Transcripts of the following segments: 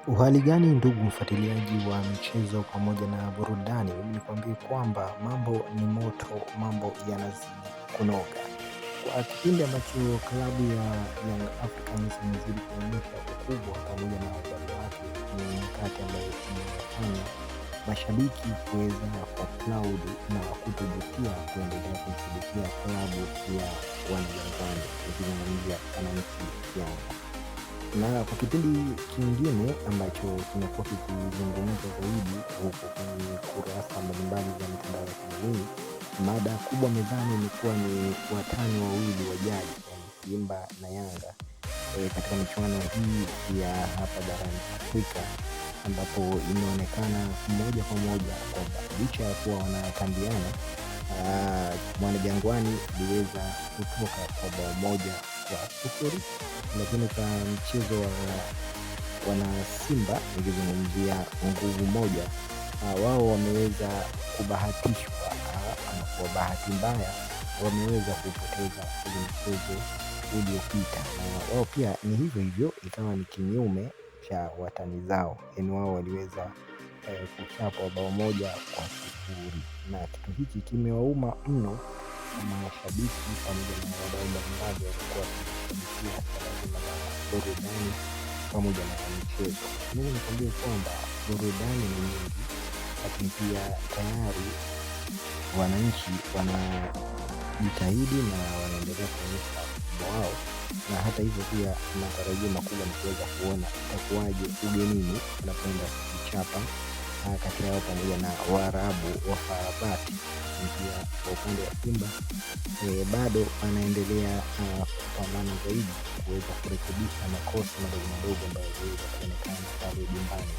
Uhali gani ndugu mfuatiliaji wa michezo pamoja na burudani, mimi nikwambie kwamba mambo ni moto, mambo yanazidi kunoga. Kwa kipindi ambacho klabu ya Young Africans imezidi kuonyesha ukubwa pamoja na ubabe wake, ni nyakati ambayo imefanya mashabiki kuweza kuapplaud na kutojutia kuendelea kuishabikia klabu ya wanajangwani, nikizungumzia wananchi Yanga. Na kwa kipindi kingine ambacho kimekuwa kikizungumzwa zaidi huko kwenye kurasa mbalimbali za mitandao ya kijamii, mada kubwa mezani imekuwa ni watani wawili wa jadi, yani Simba na Yanga, katika michuano hii ya hapa barani Afrika, ambapo imeonekana moja kwa moja kwamba licha ya kuwa wanatambiana, Mwanajangwani iliweza kutoka kwa bao moja kwa sufuri, lakini kwa mchezo wa wana Simba nikizungumzia nguvu moja, wao wameweza kubahatishwa, ama kwa bahati mbaya wameweza kupoteza ule mchezo uliopita, na wao pia ni hivyo hivyo, ikawa ni kinyume cha watani zao, yani wao waliweza kuchapwa bao moja kwa sufuri, na kitu hiki kimewauma mno mashabiki pamoja na wadau mbalimbali walikuwa wakishabikia swala zima la burudani pamoja na michezo. Mimi nikwambie kwamba burudani ni nyingi, lakini pia tayari wananchi wanajitahidi na wanaendelea kuonyesha ukubwa wao, na hata hivyo pia matarajio makubwa ni kuweza kuona itakuwaje ugenini wanapoenda kuchapa kati yao pamoja na Waarabu wa Farabati. Pia kwa upande wa Simba bado anaendelea kupambana zaidi kuweza kurekebisha makosa madogo madogo ambayo yaliweza kuonekana pale jumbani.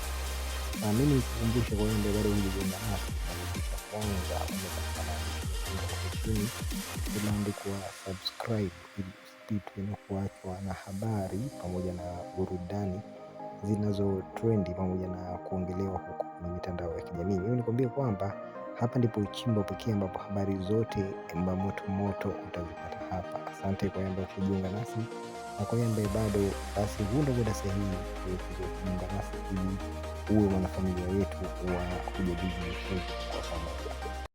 Na mimi nikukumbushe kwa yule bado hujajiunga nasi, hakikisha kwanza umepatikana chini imeandikwa subscribe, ili usipitwe na kuachwa na habari pamoja na burudani zinazo trendi pamoja na kuongelewa huko kwenye mitandao ya kijamii. Mimi nikwambie kwamba hapa ndipo chimbo pekee ambapo habari zote moto moto utazipata hapa. Asante kwa yamba kujiunga nasi, na kwa yamba bado, basi huu ndio muda sahihi kujiunga nasi ili uwe mwanafamilia yetu wa kujadili michezo kwa pamoja.